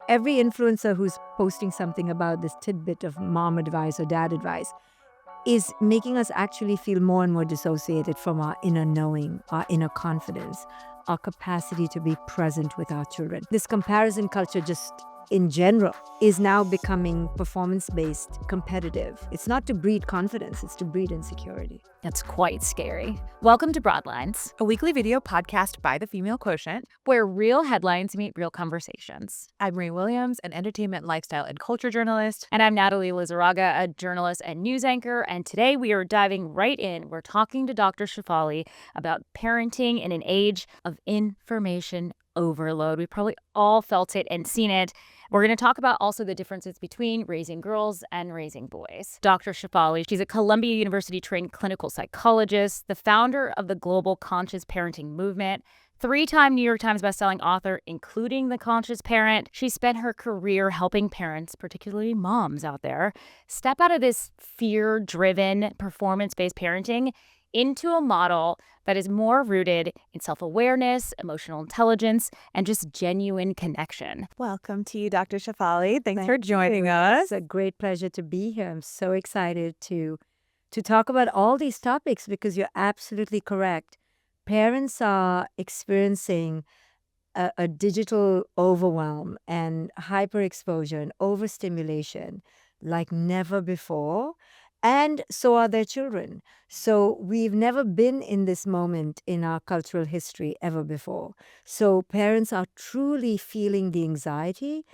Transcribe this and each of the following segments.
every influencer who's posting something about this tidbit of mom advice or dad advice is making us actually feel more and more dissociated from our inner knowing, our inner confidence, our capacity to be present with our children. This comparison culture just in general is now becoming performance-based, competitive. It's not to breed confidence, it's to breed insecurity. That's quite scary. Welcome to Broadlines, a weekly video podcast by the Female Quotient, where real headlines meet real conversations. I'm Marie Williams, an entertainment, lifestyle, and culture journalist. And I'm Natalie Lizarraga, a journalist and news anchor. And today we are diving right in. We're talking to Dr. Shefali about parenting in an age of information overload. We probably all felt it and seen it. We're going to talk about also the differences between raising girls and raising boys. Dr. Shefali, she's a Columbia University-trained clinical psychologist, the founder of the global conscious parenting movement, 3-time New York Times bestselling author, including The Conscious Parent. She spent her career helping parents, particularly moms out there, step out of this fear-driven, performance-based parenting into a model that is more rooted in self-awareness, emotional intelligence, and just genuine connection. Welcome to you, Dr. Shefali. Thanks for joining us. It's a great pleasure to be here. I'm so excited to talk about all these topics because you're absolutely correct. Parents are experiencing a digital overwhelm and hyperexposure and overstimulation like never before. And so are their children. So we've never been in this moment in our cultural history ever before. So parents are truly feeling the anxiety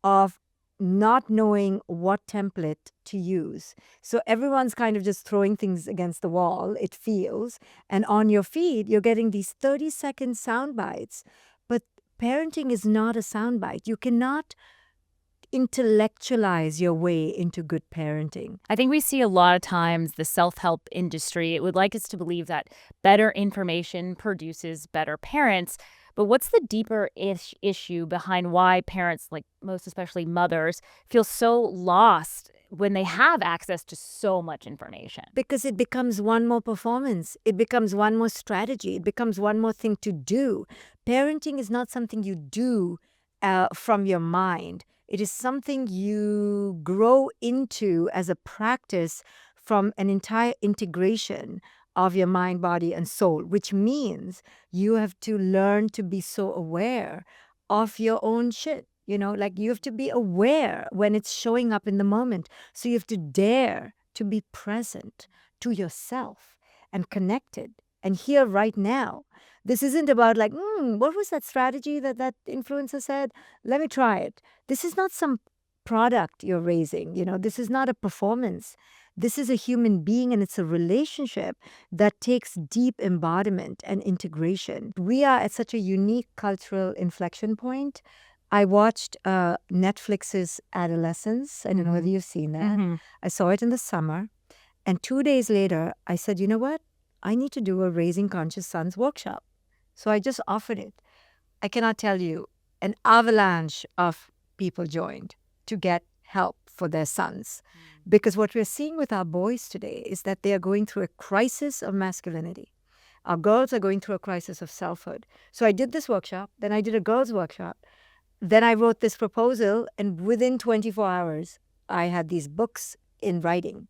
of not knowing what template to use. So everyone's kind of just throwing things against the wall, it feels. And on your feed, you're getting these 30-second sound bites. But parenting is not a sound bite. You cannot intellectualize your way into good parenting. I think we see a lot of times the self-help industry, it would like us to believe that better information produces better parents. But what's the deeper issue behind why parents, like most especially mothers, feel so lost when they have access to so much information? Because it becomes one more performance. It becomes one more strategy. It becomes one more thing to do. Parenting is not something you do from your mind. It is something you grow into as a practice from an entire integration of your mind, body, and soul, which means you have to learn to be so aware of your own shit. Like you have to be aware when it's showing up in the moment. So you have to dare to be present to yourself and connected and here right now. This isn't about like, what was that strategy that influencer said? Let me try it. This is not some product you're raising. This is not a performance. This is a human being, and it's a relationship that takes deep embodiment and integration. We are at such a unique cultural inflection point. I watched Netflix's Adolescence. I don't know whether you've seen that. Mm-hmm. I saw it in the summer. And 2 days later, I said, you know what? I need to do a Raising Conscious Sons workshop. So I just offered it. I cannot tell you, an avalanche of people joined to get help for their sons. Because what we're seeing with our boys today is that they are going through a crisis of masculinity. Our girls are going through a crisis of selfhood. So I did this workshop, then I did a girls' workshop. Then I wrote this proposal, and within 24 hours, I had these books in writing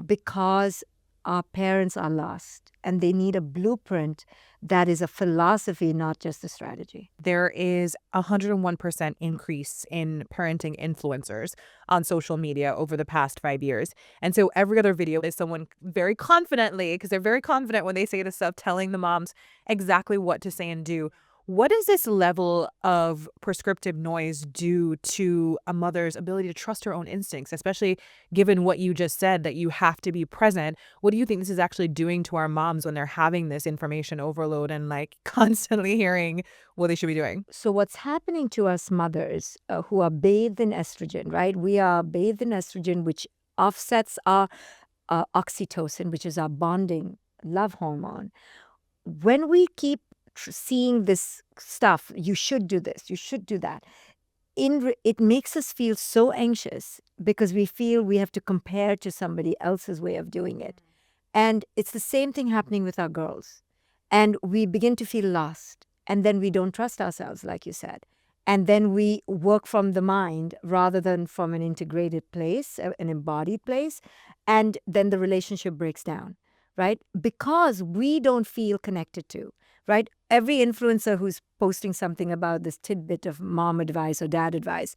because our parents are lost and they need a blueprint that is a philosophy, not just a strategy. There is 101% increase in parenting influencers on social media over the past 5 years. And so every other video is someone very confidently, because they're very confident when they say this stuff, telling the moms exactly what to say and do. What does this level of prescriptive noise do to a mother's ability to trust her own instincts, especially given what you just said, that you have to be present? What do you think this is actually doing to our moms when they're having this information overload and like constantly hearing what they should be doing? So what's happening to us mothers who are bathed in estrogen, right? We are bathed in estrogen, which offsets our oxytocin, which is our bonding love hormone. When we keep seeing this stuff, you should do this, you should do that, it makes us feel so anxious because we feel we have to compare to somebody else's way of doing it. And it's the same thing happening with our girls. And we begin to feel lost. And then we don't trust ourselves, like you said. And then we work from the mind rather than from an integrated place, an embodied place. And then the relationship breaks down, right? Because we don't feel connected to, right? Every influencer who's posting something about this tidbit of mom advice or dad advice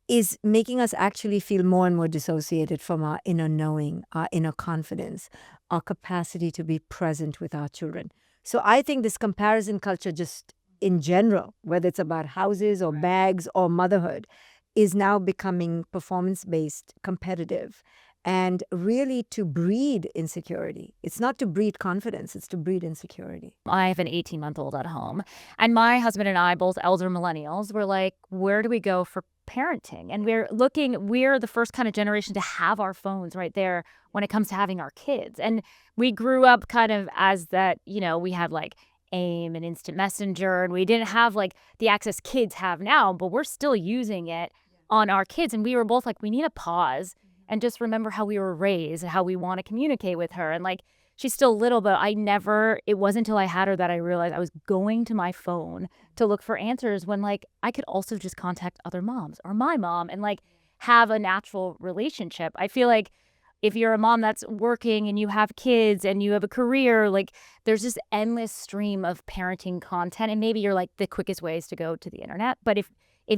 is making us actually feel more and more dissociated from our inner knowing, our inner confidence, our capacity to be present with our children. So I think this comparison culture, just in general, whether it's about houses or bags or motherhood, is now becoming performance-based, competitive, and really to breed insecurity. It's not to breed confidence, it's to breed insecurity. I have an 18-month-old at home, and my husband and I, both elder millennials, were like, where do we go for parenting? And we're the first kind of generation to have our phones right there when it comes to having our kids. And we grew up kind of as that, we had like AIM and Instant Messenger, and we didn't have like the access kids have now, but we're still using it on our kids. And we were both like, we need a pause and just remember how we were raised and how we want to communicate with her. And like, she's still little, but it wasn't until I had her that I realized I was going to my phone to look for answers when like I could also just contact other moms or my mom and like have a natural relationship. I feel like if you're a mom that's working and you have kids and you have a career, like there's this endless stream of parenting content. And maybe you're like the quickest way is to go to the internet. But if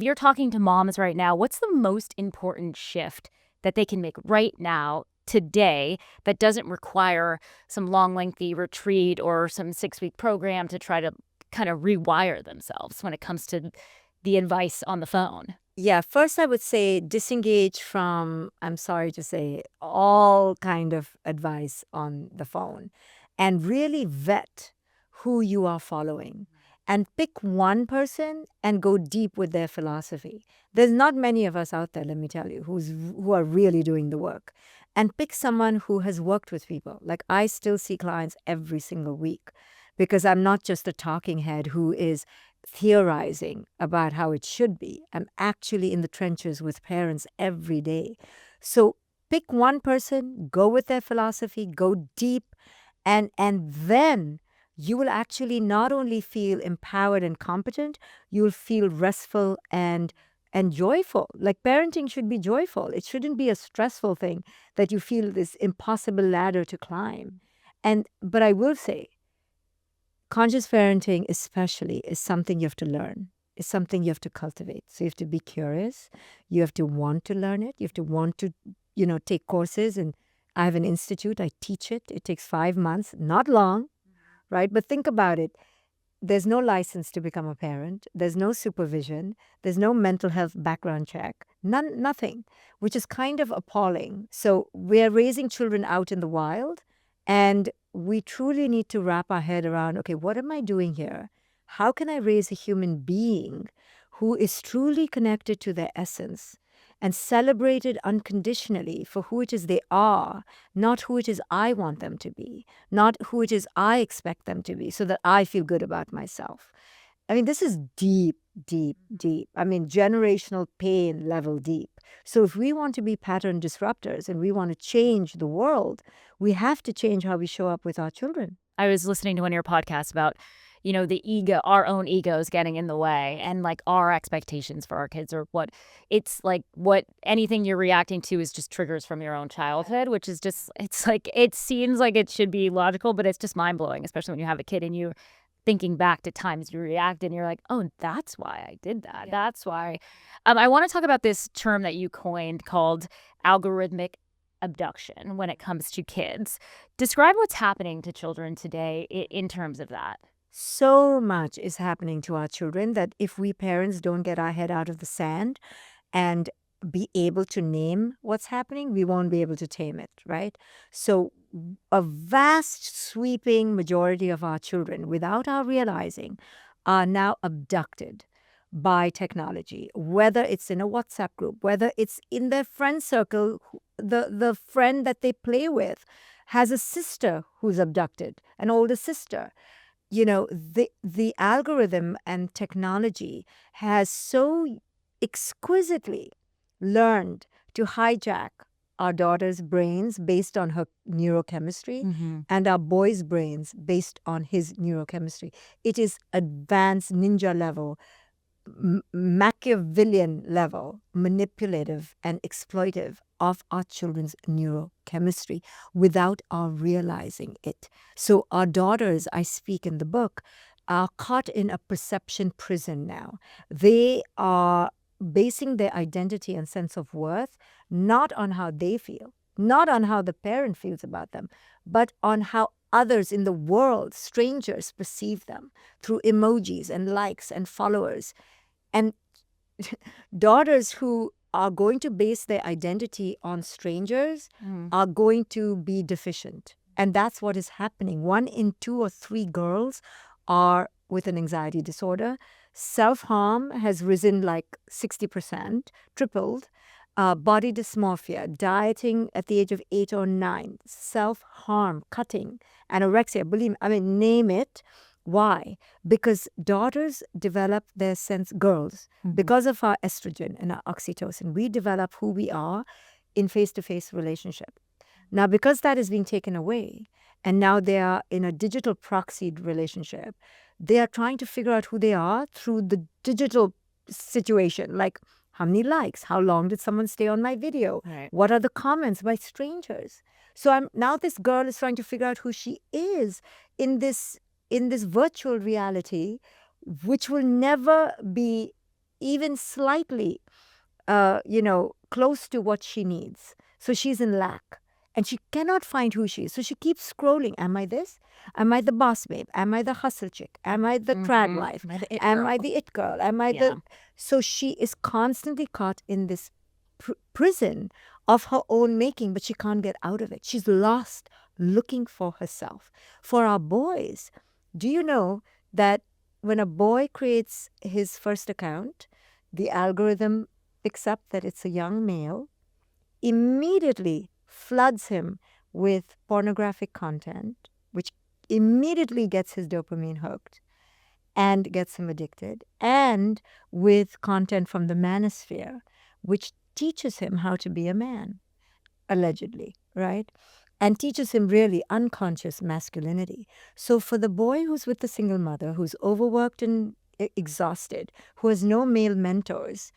you're talking to moms right now, what's the most important shift that they can make right now, today, that doesn't require some long, lengthy retreat or some 6-week program to try to kind of rewire themselves when it comes to the advice on the phone? Yeah, first I would say disengage from, I'm sorry to say, all kind of advice on the phone and really vet who you are following and pick one person and go deep with their philosophy. There's not many of us out there, let me tell you, who are really doing the work. And pick someone who has worked with people. Like I still see clients every single week because I'm not just a talking head who is theorizing about how it should be. I'm actually in the trenches with parents every day. So pick one person, go with their philosophy, go deep, and then you will actually not only feel empowered and competent, you'll feel restful and joyful. Like parenting should be joyful. It shouldn't be a stressful thing that you feel this impossible ladder to climb. But I will say, conscious parenting especially is something you have to learn. It's something you have to cultivate. So you have to be curious. You have to want to learn it. You have to want to, take courses. And I have an institute. I teach it. It takes 5 months, not long, right? But think about it. There's no license to become a parent. There's no supervision. There's no mental health background check. Nothing, which is kind of appalling. So we're raising children out in the wild, and we truly need to wrap our head around, okay, what am I doing here? How can I raise a human being who is truly connected to their essence and celebrated unconditionally for who it is they are, not who it is I want them to be, not who it is I expect them to be, so that I feel good about myself. I mean, this is deep, deep, deep. I mean, generational pain level deep. So if we want to be pattern disruptors and we want to change the world, we have to change how we show up with our children. I was listening to one of your podcasts about the ego, our own egos getting in the way, and like our expectations for our kids, or what anything you're reacting to is just triggers from your own childhood, which is just, it's like, it seems like it should be logical, but it's just mind blowing, especially when you have a kid and you thinking back to times you reacted and you're like, oh, that's why I did that. Yeah. That's why. I want to talk about this term that you coined called algorithmic abduction when it comes to kids. Describe what's happening to children today in terms of that. So much is happening to our children that if we parents don't get our head out of the sand and be able to name what's happening, we won't be able to tame it, right? So a vast sweeping majority of our children, without our realizing, are now abducted by technology, whether it's in a WhatsApp group, whether it's in their friend circle, the friend that they play with has a sister who's abducted, an older sister. The algorithm and technology has so exquisitely learned to hijack our daughter's brains based on her neurochemistry and our boy's brains based on his neurochemistry. It is advanced ninja level Machiavellian level, manipulative and exploitive of our children's neurochemistry without our realizing it. So our daughters, I speak in the book, are caught in a perception prison now. They are basing their identity and sense of worth not on how they feel, not on how the parent feels about them, but on how others in the world, strangers, perceive them through emojis and likes and followers. And daughters who are going to base their identity on strangers are going to be deficient. And that's what is happening. 1 in 2 or 3 girls are with an anxiety disorder. Self-harm has risen like 60%, tripled. Body dysmorphia, dieting at the age of 8 or 9, self-harm, cutting, anorexia, bulimia, I mean, name it. Why? Because daughters develop their sense, girls, because of our estrogen and our oxytocin, we develop who we are in face-to-face relationship. Now, because that is being taken away, and now they are in a digital proxied relationship, they are trying to figure out who they are through the digital situation, like how many likes, how long did someone stay on my video, Right. what are the comments by strangers. So now this girl is trying to figure out who she is in this virtual reality, which will never be even slightly, close to what she needs. So she's in lack. And she cannot find who she is. So she keeps scrolling. Am I this? Am I the boss babe? Am I the hustle chick? Am I the trad life? Am I the it Am girl? I the it girl? Am I Yeah. the... So she is constantly caught in this prison of her own making, but she can't get out of it. She's lost looking for herself. For our boys, do you know that when a boy creates his first account, the algorithm picks up that it's a young male, immediately floods him with pornographic content, which immediately gets his dopamine hooked and gets him addicted, and with content from the manosphere, which teaches him how to be a man, allegedly, right? And teaches him really unconscious masculinity. So for the boy who's with the single mother, who's overworked and exhausted, who has no male mentors,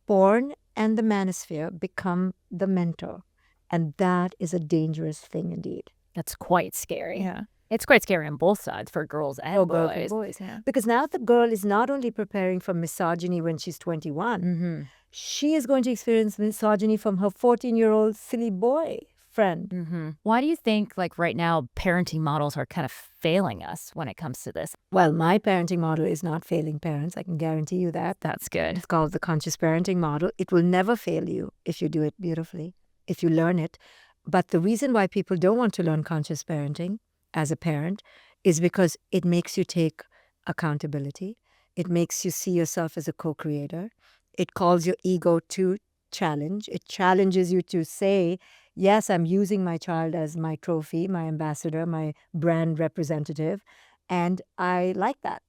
porn and the manosphere become the mentor. And that is a dangerous thing indeed. That's quite scary. Yeah. It's quite scary on both sides for girls and Girls boys. and boys. Yeah. Because now the girl is not only preparing for misogyny when she's 21, she is going to experience misogyny from her 14-year-old silly boy friend. Why do you think, like right now, parenting models are kind of failing us when it comes to this? Well, my parenting model is not failing parents. I can guarantee you that. That's good. It's called the conscious parenting model. It will never fail you if you do it beautifully, if you learn it. But the reason why people don't want to learn conscious parenting as a parent is because it makes you take accountability. It makes you see yourself as a co-creator. It calls your ego to challenge. It challenges you to say, yes, I'm using my child as my trophy, my ambassador, my brand representative, and I like that.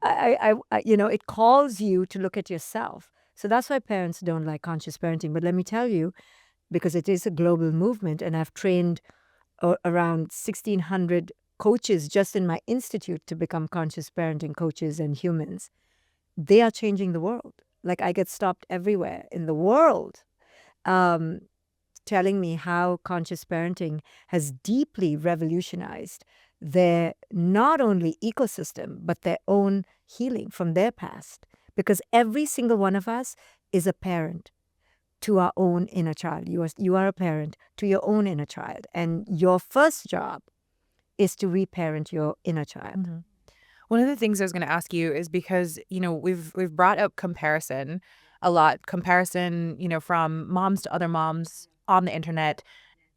It calls you to look at yourself. So that's why parents don't like conscious parenting. But let me tell you, because it is a global movement, and I've trained around 1,600 coaches just in my institute to become conscious parenting coaches and humans. They are changing the world. Like, I get stopped everywhere in the world telling me how conscious parenting has deeply revolutionized their not only ecosystem, but their own healing from their past. Because every single one of us is a parent to our own inner child. You are a parent to your own inner child. And your first job is to reparent your inner child. One of the things I was going to ask you is because, we've brought up comparison a lot. Comparison, from moms to other moms on the internet,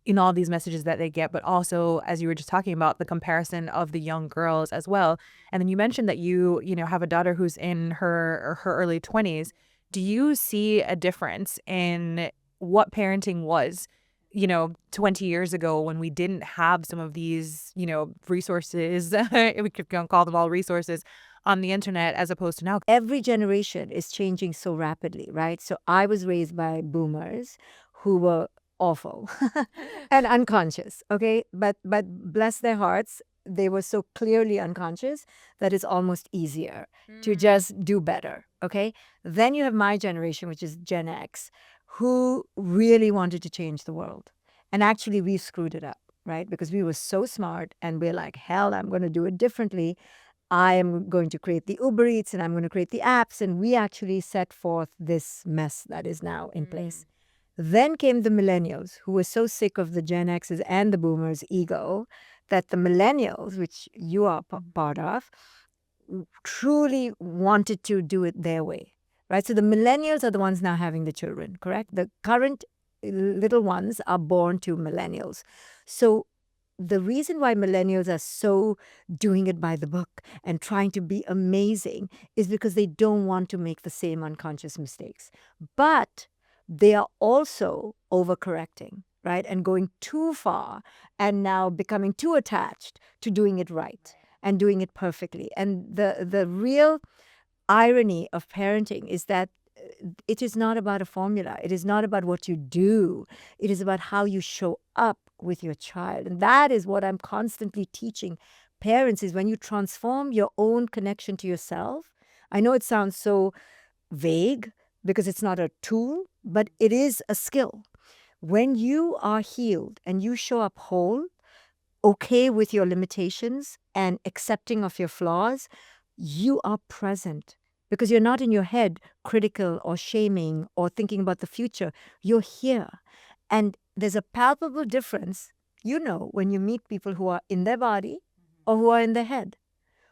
in all these messages that they get, but also, as you were just talking about, the comparison of the young girls as well. And then you mentioned that you have a daughter who's in her early 20s. Do you see a difference in what parenting was, 20 years ago when we didn't have some of these, resources, we could call them all resources, on the internet as opposed to now? Every generation is changing so rapidly, right? So I was raised by boomers who were awful and unconscious, okay? But bless their hearts, they were so clearly unconscious that it's almost easier to just do better. Okay. Then you have my generation, which is Gen X, who really wanted to change the world. And actually, we screwed it up, right? Because we were so smart and we're like, hell, I'm going to do it differently. I am going to create the Uber Eats and I'm going to create the apps. And we actually set forth this mess that is now in place. Then came the millennials, who were so sick of the Gen X's and the boomers' ego that the millennials, which you are part of, truly wanted to do it their way, right? So the millennials are the ones now having the children, correct? The current little ones are born to millennials. So the reason why millennials are so doing it by the book and trying to be amazing is because they don't want to make the same unconscious mistakes. But they are also overcorrecting, right? And going too far and now becoming too attached to doing it right and doing it perfectly. And the real irony of parenting is that it is not about a formula. It is not about what you do. It is about how you show up with your child. And that is what I'm constantly teaching parents is when you transform your own connection to yourself. I know it sounds so vague because it's not a tool, but it is a skill. When you are healed and you show up whole, okay with your limitations and accepting of your flaws, you are present because you're not in your head critical or shaming or thinking about the future. You're here. And there's a palpable difference, when you meet people who are in their body or who are in their head,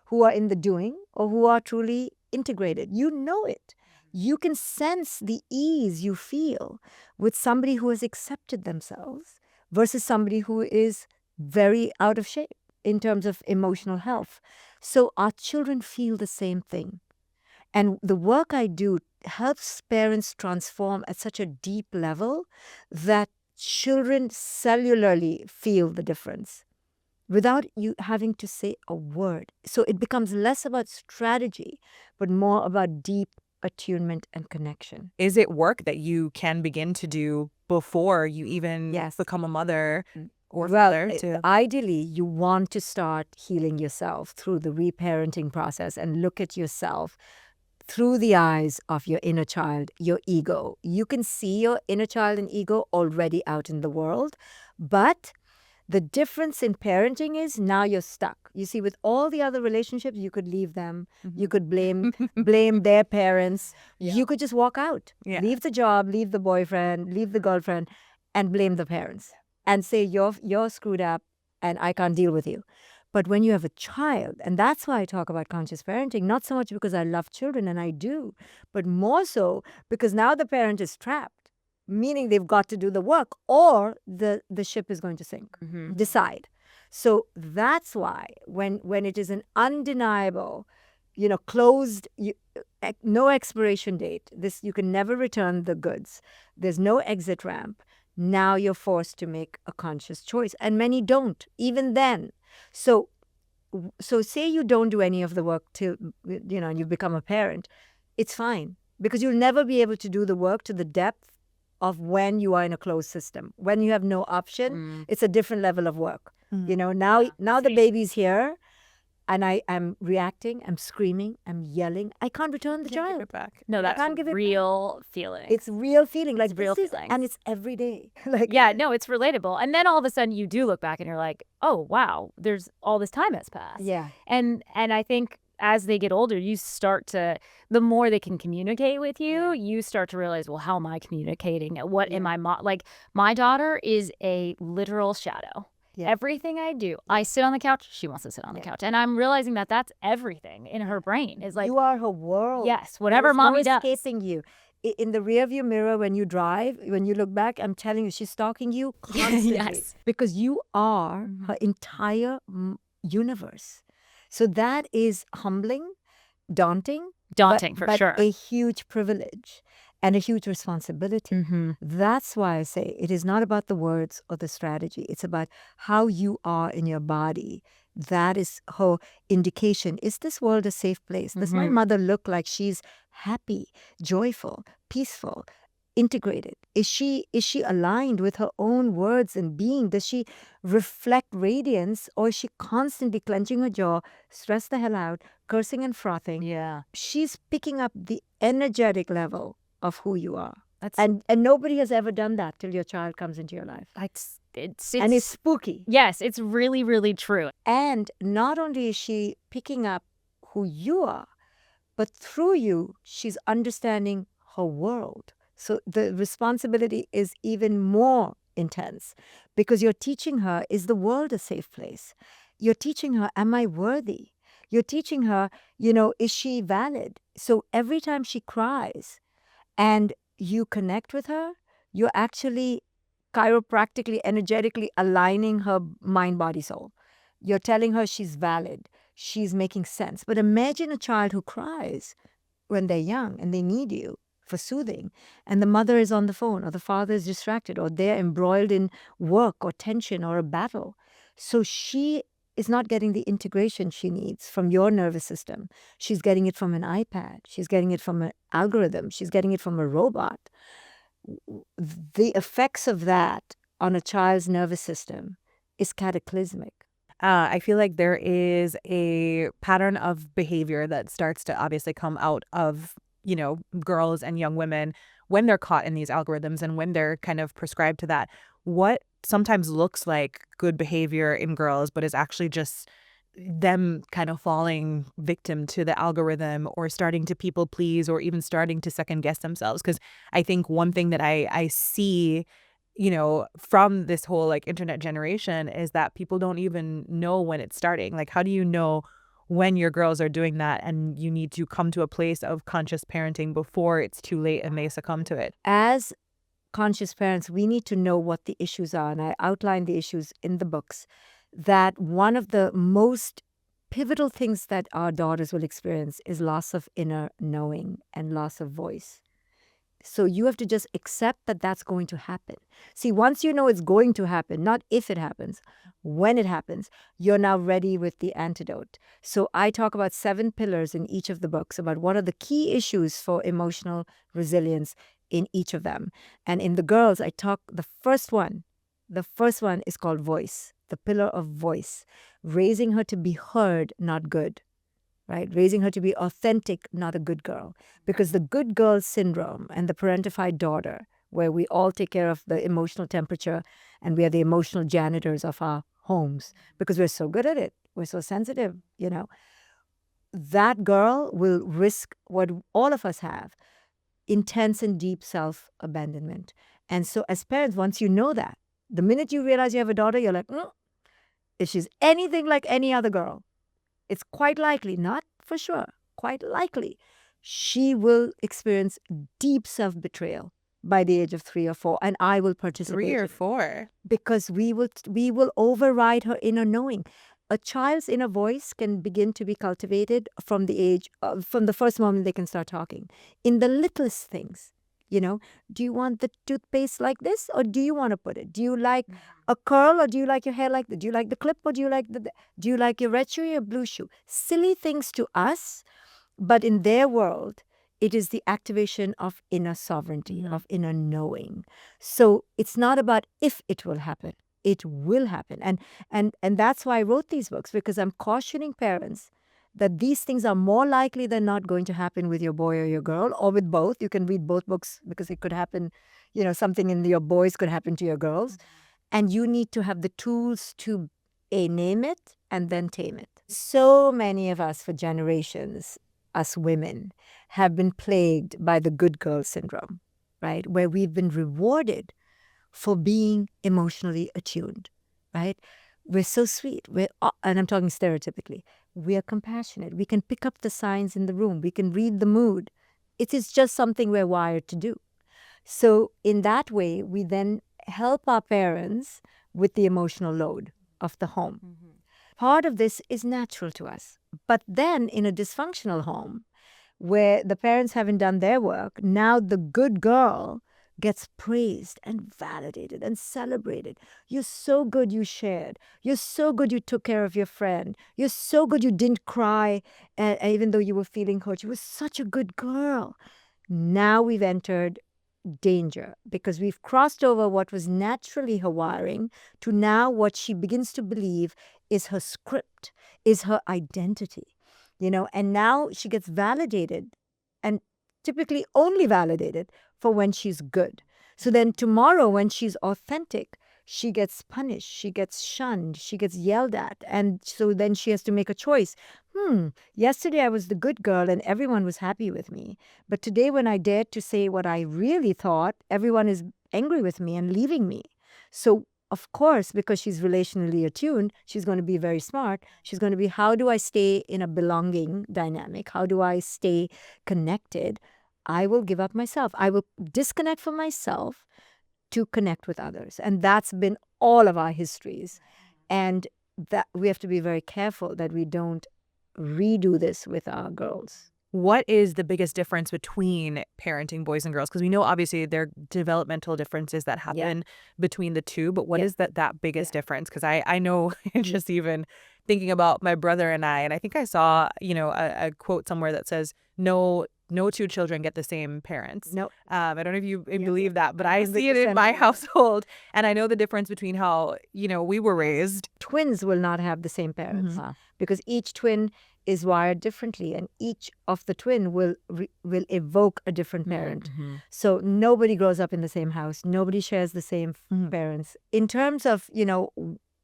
who are in the doing or who are truly integrated. You know it. You can sense the ease you feel with somebody who has accepted themselves versus somebody who is very out of shape in terms of emotional health. So our children feel the same thing. And the work I do helps parents transform at such a deep level that children cellularly feel the difference without you having to say a word. So it becomes less about strategy, but more about deep attunement and connection. Is it work that you can begin to do before you even become a mother or father? Ideally, you want to start healing yourself through the reparenting process and look at yourself through the eyes of your inner child, your ego. You can see your inner child and ego already out in the world, but the difference in parenting is now you're stuck. You see, with all the other relationships, you could leave them. You could blame their parents. You could just walk out, leave the job, leave the boyfriend, leave the girlfriend, and blame the parents and say you're screwed up and I can't deal with you. But when you have a child, and that's why I talk about conscious parenting, not so much because I love children, and I do, but more so because now the parent is trapped, meaning they've got to do the work or the ship is going to sink. Decide. So that's why when it is an undeniable, closed, no expiration date, you can never return the goods. There's no exit ramp. Now you're forced to make a conscious choice. And many don't, even then. So say you don't do any of the work till, you've become a parent. It's fine because you'll never be able to do the work to the depth of when you are in a closed system. When you have no option, it's a different level of work. Now the baby's here. And I am reacting, I'm screaming, I'm yelling. I can't return the child. Give it back. No, that's real feeling. It's real feeling. Like real feeling. And it's every day. It's relatable. And then all of a sudden you do look back and you're like, oh, wow, there's all this time has passed. Yeah. And I think as they get older, you start to, the more they can communicate with you, you start to realize, well, how am I communicating? What am I, my daughter is a literal shadow. Yeah. Everything I do, I sit on the couch, she wants to sit on the couch. And I'm realizing that that's everything in her brain. Is like, you are her world. Yes, whatever mommy does. There's no escaping you. In the rearview mirror when you drive, when you look back, I'm telling you, she's stalking you constantly. Yes. Because you are her entire universe. So that is humbling, daunting. For sure. A huge privilege. And a huge responsibility. That's why I say it is not about the words or the strategy. It's about how you are in your body. That is her indication. Is this world a safe place? Does my mother look like she's happy, joyful, peaceful? integrated? Is she aligned with her own words and being? Does she reflect radiance, or is she constantly clenching her jaw, stressed the hell out, cursing and frothing? Yeah. She's picking up the energetic level of who you are. That's And nobody has ever done that till your child comes into your life. it's And it's spooky. yes, it's really, really true. And not only is she picking up who you are, but through you, she's understanding her world. So the responsibility is even more intense because you're teaching her, is the world a safe place? You're teaching her, am I worthy? You're teaching her, is she valid? So every time she cries and you connect with her, you're actually chiropractically, energetically aligning her mind, body, soul. You're telling her she's valid, she's making sense. But imagine a child who cries when they're young and they need you for soothing, and the mother is on the phone, or the father is distracted, or they're embroiled in work or tension or a battle. So she is not getting the integration she needs from your nervous system. She's getting it from an iPad. She's getting it from an algorithm. She's getting it from a robot. The effects of that on a child's nervous system is cataclysmic. I feel like there is a pattern of behavior that starts to obviously come out of, girls and young women when they're caught in these algorithms and when they're kind of prescribed to that. What sometimes looks like good behavior in girls, but is actually just them kind of falling victim to the algorithm or starting to people please or even starting to second guess themselves. Because I think one thing that I see from this whole like internet generation is that people don't even know when it's starting. Like, how do you know when your girls are doing that and you need to come to a place of conscious parenting before it's too late and they succumb to it? As conscious parents, we need to know what the issues are. And I outline the issues in the books, that one of the most pivotal things that our daughters will experience is loss of inner knowing and loss of voice. So you have to just accept that that's going to happen. See, once you know it's going to happen, not if it happens, when it happens, you're now ready with the antidote. So I talk about 7 pillars in each of the books about what are the key issues for emotional resilience in each of them. And in the girls, I talk the first one is called voice, the pillar of voice, raising her to be heard, not good. Right? Raising her to be authentic, not a good girl. Because the good girl syndrome and the parentified daughter, where we all take care of the emotional temperature and we are the emotional janitors of our homes because we're so good at it. We're so sensitive, That girl will risk what all of us have, intense and deep self-abandonment. And so as parents, once you know that, the minute you realize you have a daughter, you're like, if she's anything like any other girl, it's quite likely, not for sure, quite likely, she will experience deep self-betrayal by the age of 3 or 4, and I will participate. 3 or 4? Because we will override her inner knowing. A child's inner voice can begin to be cultivated from the first moment they can start talking, in the littlest things. Do you want the toothpaste like this, or do you want to put it? Do you like a curl, or do you like your hair like that? Do you like the clip, or do you like your red shoe or your blue shoe? Silly things to us, but in their world, it is the activation of inner sovereignty, of inner knowing. So it's not about if it will happen. It will happen. And that's why I wrote these books, because I'm cautioning parents that these things are more likely than not going to happen with your boy or your girl, or with both. You can read both books because it could happen, something in your boys could happen to your girls. And you need to have the tools to name it and then tame it. So many of us for generations, us women, have been plagued by the good girl syndrome, right? Where we've been rewarded for being emotionally attuned, right? We're so sweet. And I'm talking stereotypically. We are compassionate. We can pick up the signs in the room. We can read the mood. It is just something we're wired to do. So in that way, we then help our parents with the emotional load of the home. Part of this is natural to us. But then in a dysfunctional home, where the parents haven't done their work, now the good girl gets praised and validated and celebrated. You're so good you shared. You're so good you took care of your friend. You're so good you didn't cry even though you were feeling hurt. You were such a good girl. Now we've entered danger because we've crossed over what was naturally her wiring to now what she begins to believe is her script, is her identity, and now she gets validated and typically only validated for when she's good. So then tomorrow, when she's authentic, she gets punished, she gets shunned, she gets yelled at. And so then she has to make a choice. Yesterday I was the good girl and everyone was happy with me. But today, when I dared to say what I really thought, everyone is angry with me and leaving me. So, of course, because she's relationally attuned, she's going to be very smart. She's going to be, how do I stay in a belonging dynamic? How do I stay connected? I will give up myself. I will disconnect from myself to connect with others. And that's been all of our histories. And that we have to be very careful that we don't redo this with our girls. What is the biggest difference between parenting boys and girls? Because we know obviously there are developmental differences that happen between the two, but what is that biggest difference? Because I know just even thinking about my brother and I think I saw, a quote somewhere that says, no two children get the same parents. No. I don't know if you believe that, but I see it in my household. And I know the difference between how, we were raised. Twins will not have the same parents because each twin is wired differently and each of the twin will evoke a different parent. So nobody grows up in the same house. Nobody shares the same parents. In terms of,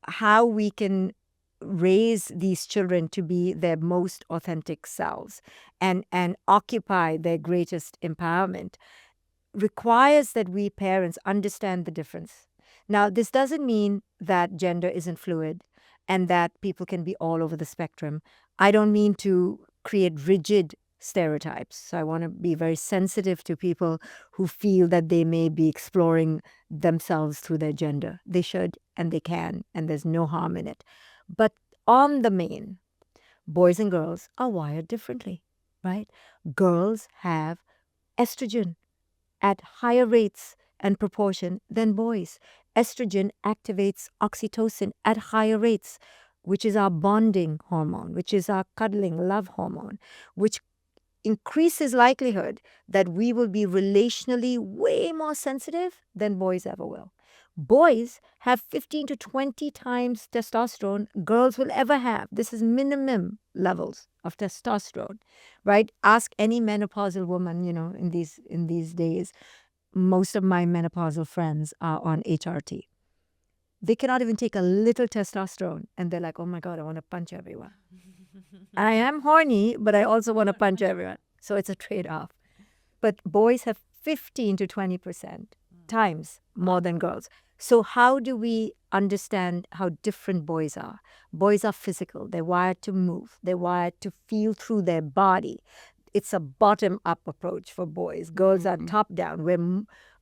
how we can raise these children to be their most authentic selves and occupy their greatest empowerment requires that we parents understand the difference. Now, this doesn't mean that gender isn't fluid and that people can be all over the spectrum. I don't mean to create rigid stereotypes. So I want to be very sensitive to people who feel that they may be exploring themselves through their gender. They should and they can, and there's no harm in it. But on the main, boys and girls are wired differently, right? Girls have estrogen at higher rates and proportion than boys. Estrogen activates oxytocin at higher rates, which is our bonding hormone, which is our cuddling love hormone, which increases likelihood that we will be relationally way more sensitive than boys ever will. Boys have 15 to 20 times testosterone girls will ever have. This is minimum levels of testosterone, right? Ask any menopausal woman, in these days. Most of my menopausal friends are on HRT. They cannot even take a little testosterone and they're like, oh my God, I want to punch everyone. I am horny, but I also want to punch everyone. So it's a trade-off. But boys have 15 to 20% times more than girls. So how do we understand how different boys are? Boys are physical. They're wired to move. They're wired to feel through their body. It's a bottom-up approach for boys. Girls are top-down, where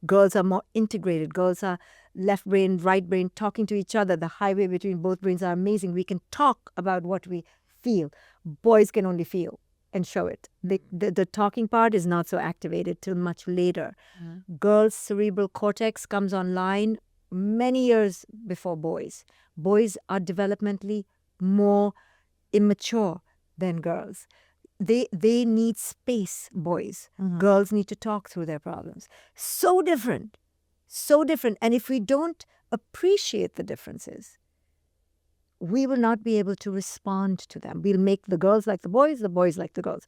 girls are more integrated. Girls are left brain, right brain, talking to each other. The highway between both brains are amazing. We can talk about what we feel. Boys can only feel and show it. The talking part is not so activated till much later. Girls' cerebral cortex comes online many years before boys. Boys are developmentally more immature than girls. They need space, boys. Girls need to talk through their problems. So different. So different. And if we don't appreciate the differences, we will not be able to respond to them. We'll make the girls like the boys like the girls.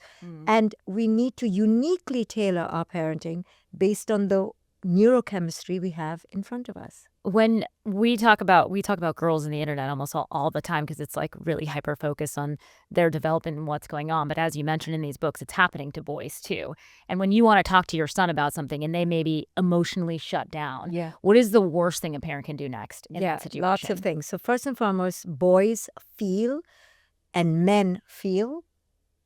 And we need to uniquely tailor our parenting based on the neurochemistry we have in front of us. When we talk about girls in the internet almost all the time because it's like really hyper focused on their development and what's going on. But as you mentioned in these books, it's happening to boys too. And when you want to talk to your son about something and they may be emotionally shut down, what is the worst thing a parent can do next in that situation? Lots of things. So first and foremost, boys feel and men feel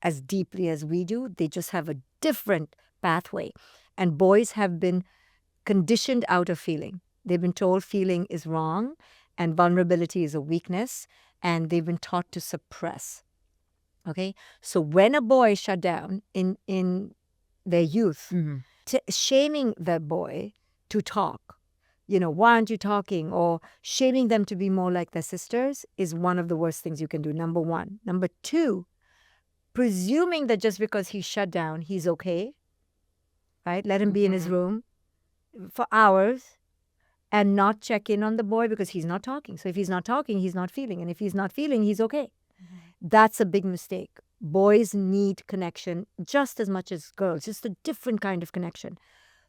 as deeply as we do. They just have a different pathway. And boys have been conditioned out of feeling. They've been told feeling is wrong and vulnerability is a weakness, and they've been taught to suppress. Okay? So when a boy is shut down in their youth, shaming that boy to talk, why aren't you talking? Or shaming them to be more like their sisters is one of the worst things you can do, number one. Number two, presuming that just because he's shut down, he's okay, right? Let him be in his room. for hours and not check in on the boy because he's not talking. So if he's not talking, he's not feeling. And if he's not feeling, he's okay. That's a big mistake. Boys need connection just as much as girls, just a different kind of connection.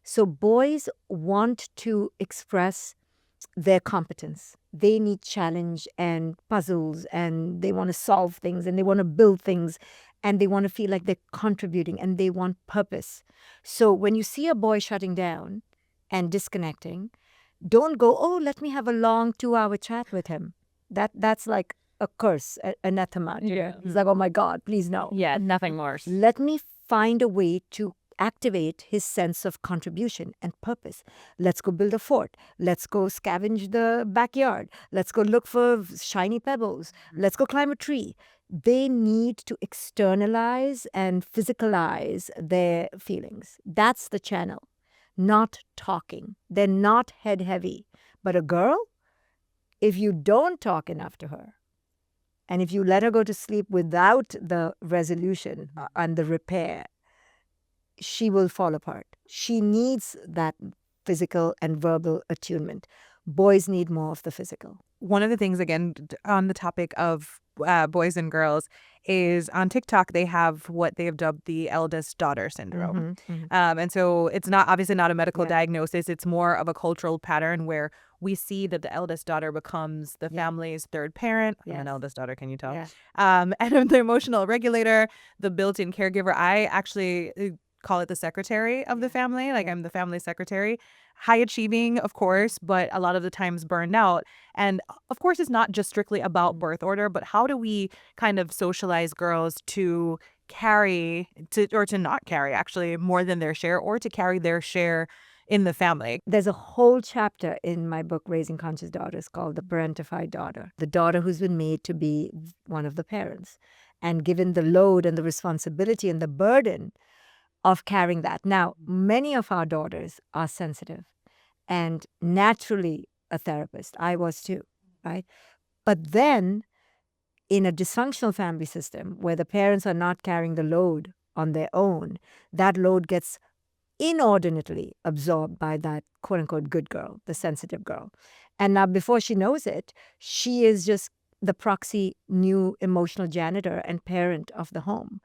So boys want to express their competence. They need challenge and puzzles, and they want to solve things, and they want to build things, and they want to feel like they're contributing, and they want purpose. So when you see a boy shutting down and disconnecting, don't go, oh, let me have a long 2-hour chat with him. That's like a curse, anathema. Yeah. It's like, oh my God, please no. Yeah, nothing worse. Let me find a way to activate his sense of contribution and purpose. Let's go build a fort. Let's go scavenge the backyard. Let's go look for shiny pebbles. Let's go climb a tree. They need to externalize and physicalize their feelings. That's the channel, not talking. They're not head heavy. But a girl, if you don't talk enough to her, and if you let her go to sleep without the resolution and the repair, she will fall apart. She needs that physical and verbal attunement. Boys need more of the physical. One of the things, again, on the topic of boys and girls, is on TikTok, they have what they have dubbed the eldest daughter syndrome. And so it's not obviously not a medical diagnosis. It's more of a cultural pattern where we see that the eldest daughter becomes the family's third parent. I'm an eldest daughter, can you tell? And the emotional regulator, the built-in caregiver. I actually call it the secretary of the family. Like I'm the family secretary. High achieving, of course, but a lot of the times burned out. And of course, it's not just strictly about birth order, but how do we kind of socialize girls to carry or to not carry actually more than their share, or to carry their share in the family? There's a whole chapter in my book, Raising Conscious Daughters, called The Parentified Daughter, the daughter who's been made to be one of the parents and given the load and the responsibility and the burden of carrying that. Now, many of our daughters are sensitive and naturally a therapist. I was too, right? But then in a dysfunctional family system where the parents are not carrying the load on their own, that load gets inordinately absorbed by that quote unquote good girl, the sensitive girl. And now before she knows it, she is just the proxy new emotional janitor and parent of the home.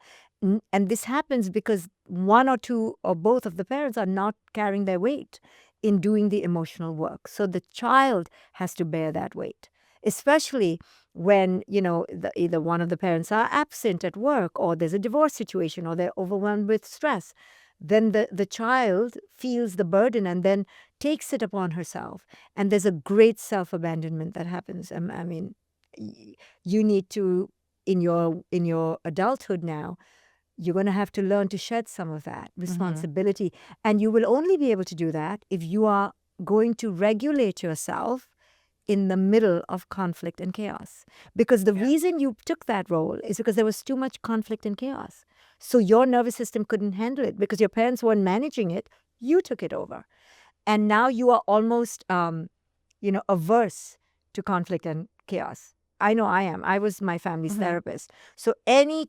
And this happens because one or two or both of the parents are not carrying their weight in doing the emotional work. So the child has to bear that weight, especially when, either one of the parents are absent at work, or there's a divorce situation, or they're overwhelmed with stress. Then the child feels the burden and then takes it upon herself. And there's a great self-abandonment that happens. I mean, you need to, in your adulthood now, you're going to have to learn to shed some of that responsibility. And you will only be able to do that if you are going to regulate yourself in the middle of conflict and chaos. Because the reason you took that role is because there was too much conflict and chaos. So your nervous system couldn't handle it because your parents weren't managing it. You took it over. And now you are almost, averse to conflict and chaos. I know I am. I was my family's therapist. So any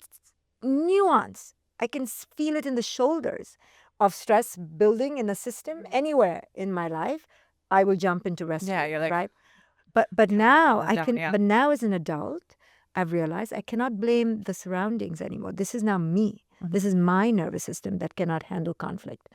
nuance, I can feel it in the shoulders of stress building in a system anywhere in my life, I will jump into rescue. Yeah, you're like, right? But now I can. yeah. But now as an adult, I've realized I cannot blame the surroundings anymore. This is now me. This is my nervous system that cannot handle conflict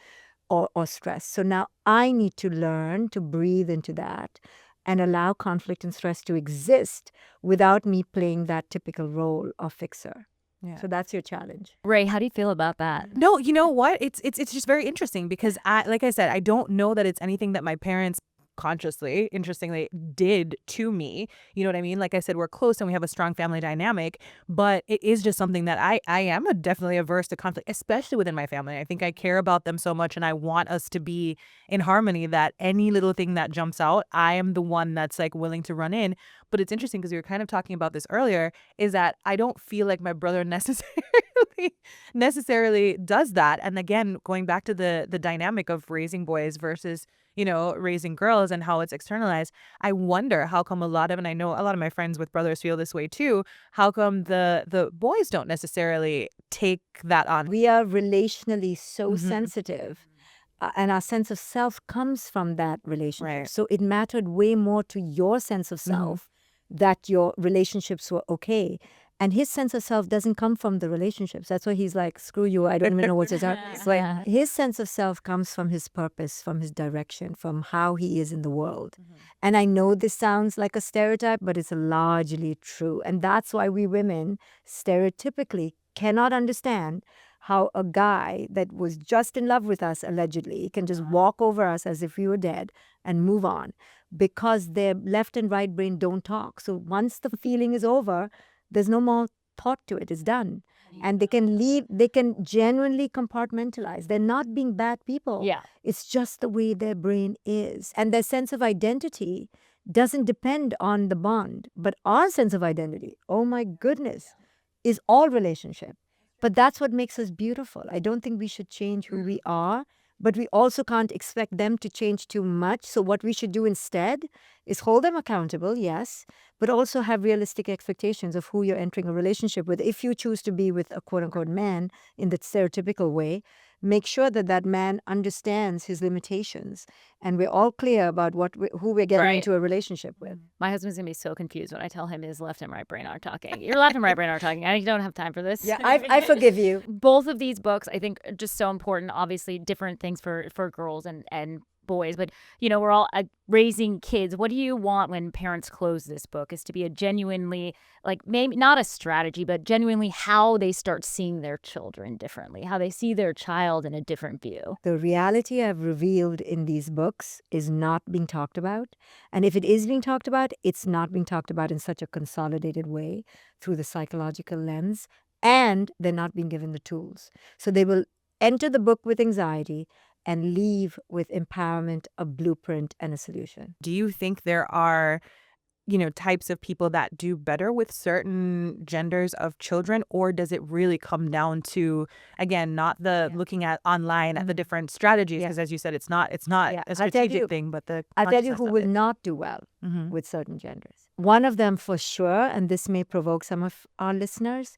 or stress. So now I need to learn to breathe into that and allow conflict and stress to exist without me playing that typical role of fixer. Yeah. So that's your challenge. Ray, how do you feel about that? No, you know what? It's just very interesting because like I said, I don't know that it's anything that my parents consciously, interestingly, did to me. You know what I mean? Like I said, we're close and we have a strong family dynamic, but it is just something that I am definitely averse to conflict, especially within my family. I think I care about them so much and I want us to be in harmony that any little thing that jumps out, I am the one that's like willing to run in. But it's interesting because we were kind of talking about this earlier, is that I don't feel like my brother necessarily does that. And again, going back to the dynamic of raising boys versus raising girls and how it's externalized, I wonder how come and I know a lot of my friends with brothers feel this way too, how come the boys don't necessarily take that on? We are relationally so sensitive and our sense of self comes from that relationship. Right. So it mattered way more to your sense of self that your relationships were okay. And his sense of self doesn't come from the relationships. That's why he's like, screw you, I don't even know what to talk. It's like his sense of self comes from his purpose, from his direction, from how he is in the world. And I know this sounds like a stereotype, but it's largely true. And that's why we women stereotypically cannot understand how a guy that was just in love with us, allegedly, can just walk over us as if we were dead and move on, because their left and right brain don't talk. So once the feeling is over, there's no more thought to it. It's done. And they can leave, they can genuinely compartmentalize. They're not being bad people. Yeah. It's just the way their brain is. And their sense of identity doesn't depend on the bond. But our sense of identity, oh my goodness, is all relationship. But that's what makes us beautiful. I don't think we should change who we are, but we also can't expect them to change too much. So what we should do instead is hold them accountable, yes, but also have realistic expectations of who you're entering a relationship with. If you choose to be with a quote unquote man in the stereotypical way, make sure that that man understands his limitations, and we're all clear about who we're getting Right. into a relationship with. My husband's going to be so confused when I tell him his left and right brain aren't talking. Your left and right brain aren't talking. I don't have time for this. Yeah, I forgive you. Both of these books, I think, are just so important. Obviously, different things for girls and boys, but we're all raising kids. What do you want when parents close this book? Is to be a genuinely, like, maybe not a strategy, but genuinely how they start seeing their children differently, how they see their child in a different view. The reality I've revealed in these books is not being talked about. And if it is being talked about, it's not being talked about in such a consolidated way through the psychological lens, and they're not being given the tools. So they will enter the book with anxiety and leave with empowerment, a blueprint, and a solution. Do you think there are, types of people that do better with certain genders of children, or does it really come down to, again, not the looking at online at the different strategies? Because as you said, it's not Yeah. a strategic thing, but the I'll tell you consciousness who of will it. not do well Mhm. with certain genders. One of them for sure, and this may provoke some of our listeners.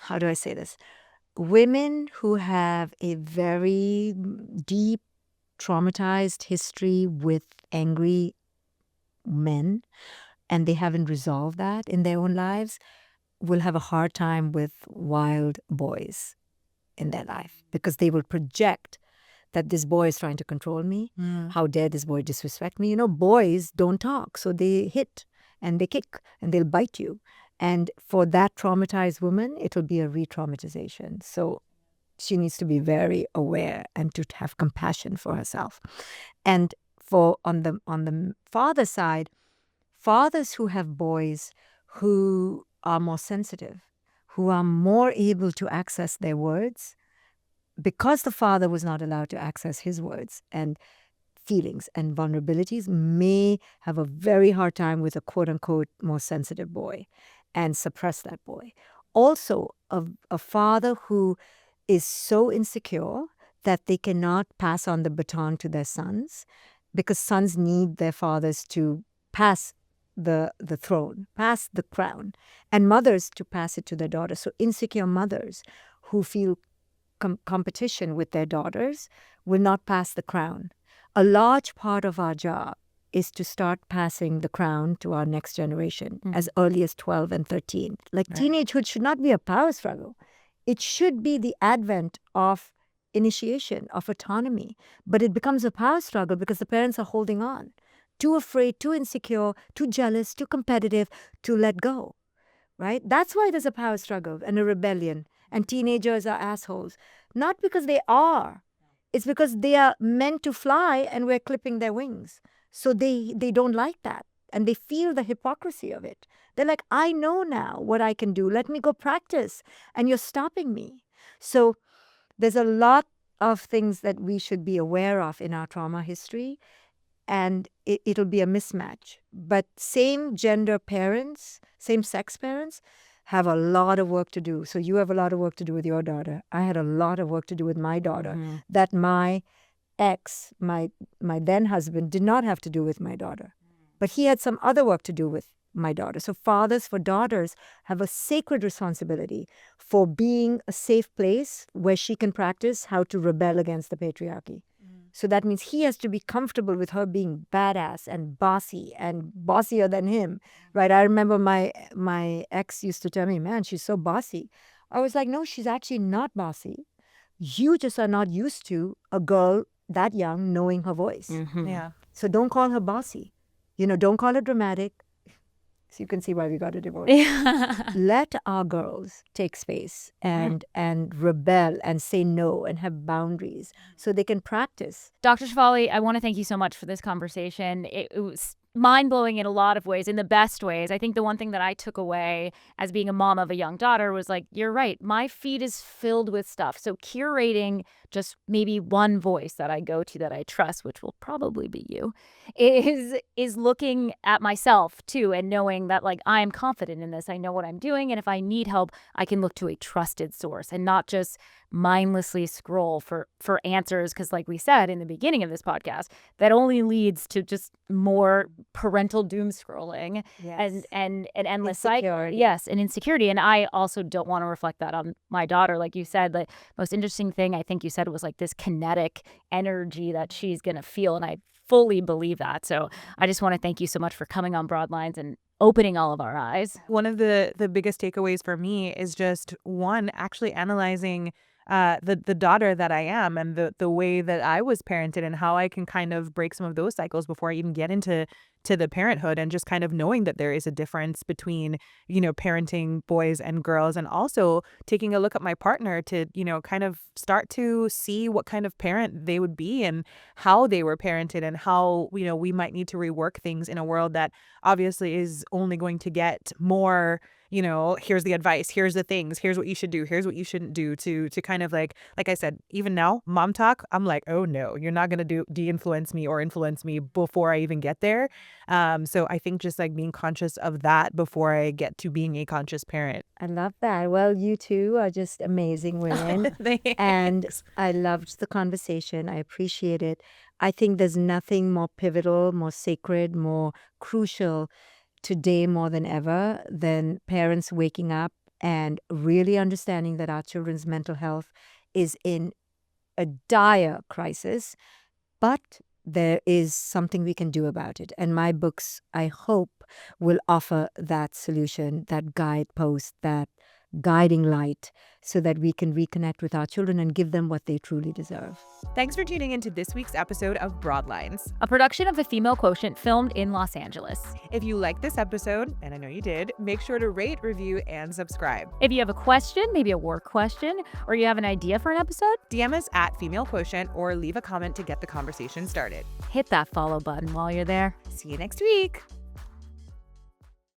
How do I say this? Women who have a very deep, traumatized history with angry men, and they haven't resolved that in their own lives, will have a hard time with wild boys in their life, because they will project that this boy is trying to control me. How dare this boy disrespect me? Boys don't talk, so they hit and they kick and they'll bite you. And for that traumatized woman, it'll be a re-traumatization. So she needs to be very aware and to have compassion for herself. And for on the father side, fathers who have boys who are more sensitive, who are more able to access their words, because the father was not allowed to access his words and feelings and vulnerabilities, may have a very hard time with a quote unquote more sensitive boy and suppress that boy. Also, a father who is so insecure that they cannot pass on the baton to their sons, because sons need their fathers to pass the throne, pass the crown, and mothers to pass it to their daughters. So insecure mothers who feel competition with their daughters will not pass the crown. A large part of our job is to start passing the crown to our next generation as early as 12 and 13. Like teenagehood should not be a power struggle. It should be the advent of initiation, of autonomy. But it becomes a power struggle because the parents are holding on. Too afraid, too insecure, too jealous, too competitive to let go. Right? That's why there's a power struggle and a rebellion. And teenagers are assholes. Not because they are. It's because they are meant to fly and we're clipping their wings. So they don't like that. And they feel the hypocrisy of it. They're like, I know now what I can do. Let me go practice. And you're stopping me. So there's a lot of things that we should be aware of in our trauma history. And it'll be a mismatch. But same gender parents, same sex parents, have a lot of work to do. So you have a lot of work to do with your daughter. I had a lot of work to do with my daughter that my ex, my then husband, did not have to do with my daughter. But he had some other work to do with my daughter. So fathers for daughters have a sacred responsibility for being a safe place where she can practice how to rebel against the patriarchy. So that means he has to be comfortable with her being badass and bossy and bossier than him, right? I remember my ex used to tell me, man, she's so bossy. I was like, no, she's actually not bossy. You just are not used to a girl that young knowing her voice. Yeah. So don't call her bossy. Don't call her dramatic. So you can see why we got a divorce. Let our girls take space and rebel and say no and have boundaries so they can practice. Dr. Shefali, I want to thank you so much for this conversation. It was mind-blowing in a lot of ways, in the best ways. I think the one thing that I took away as being a mom of a young daughter was like, you're right, my feed is filled with stuff. So curating just maybe one voice that I go to that I trust, which will probably be you, is looking at myself too and knowing that like I am confident in this. I know what I'm doing, and if I need help, I can look to a trusted source and not just mindlessly scroll for answers, because like we said in the beginning of this podcast, that only leads to just more parental doom scrolling and endless Insecurity. Yes, and insecurity. And I also don't want to reflect that on my daughter. Like you said, the most interesting thing I think you said was like this kinetic energy that she's going to feel. And I fully believe that. So I just want to thank you so much for coming on Broadlines and opening all of our eyes. One of the biggest takeaways for me is just one, actually analyzing the daughter that I am and the way that I was parented and how I can kind of break some of those cycles before I even get into the parenthood, and just kind of knowing that there is a difference between, parenting boys and girls, and also taking a look at my partner to, kind of start to see what kind of parent they would be and how they were parented, and how, we might need to rework things in a world that obviously is only going to get more, here's the advice, here's the things, here's what you should do, here's what you shouldn't do, to kind of like I said, even now, mom talk, I'm like, oh no, you're not going to de-influence me or influence me before I even get there. So I think just like being conscious of that before I get to being a conscious parent. I love that. Well, you two are just amazing women. And I loved the conversation. I appreciate it. I think there's nothing more pivotal, more sacred, more crucial today more than ever than parents waking up and really understanding that our children's mental health is in a dire crisis, but there is something we can do about it. And my books, I hope, will offer that solution, that guidepost, that guiding light, so that we can reconnect with our children and give them what they truly deserve. Thanks for tuning into this week's episode of Broadlines, a production of the Female Quotient, filmed in Los Angeles. If you liked this episode, and I know you did, make sure to rate, review, and subscribe. If you have a question, maybe a work question, or you have an idea for an episode, DM us at Female Quotient or leave a comment to get the conversation started. hit that follow button while you're there. See you next week.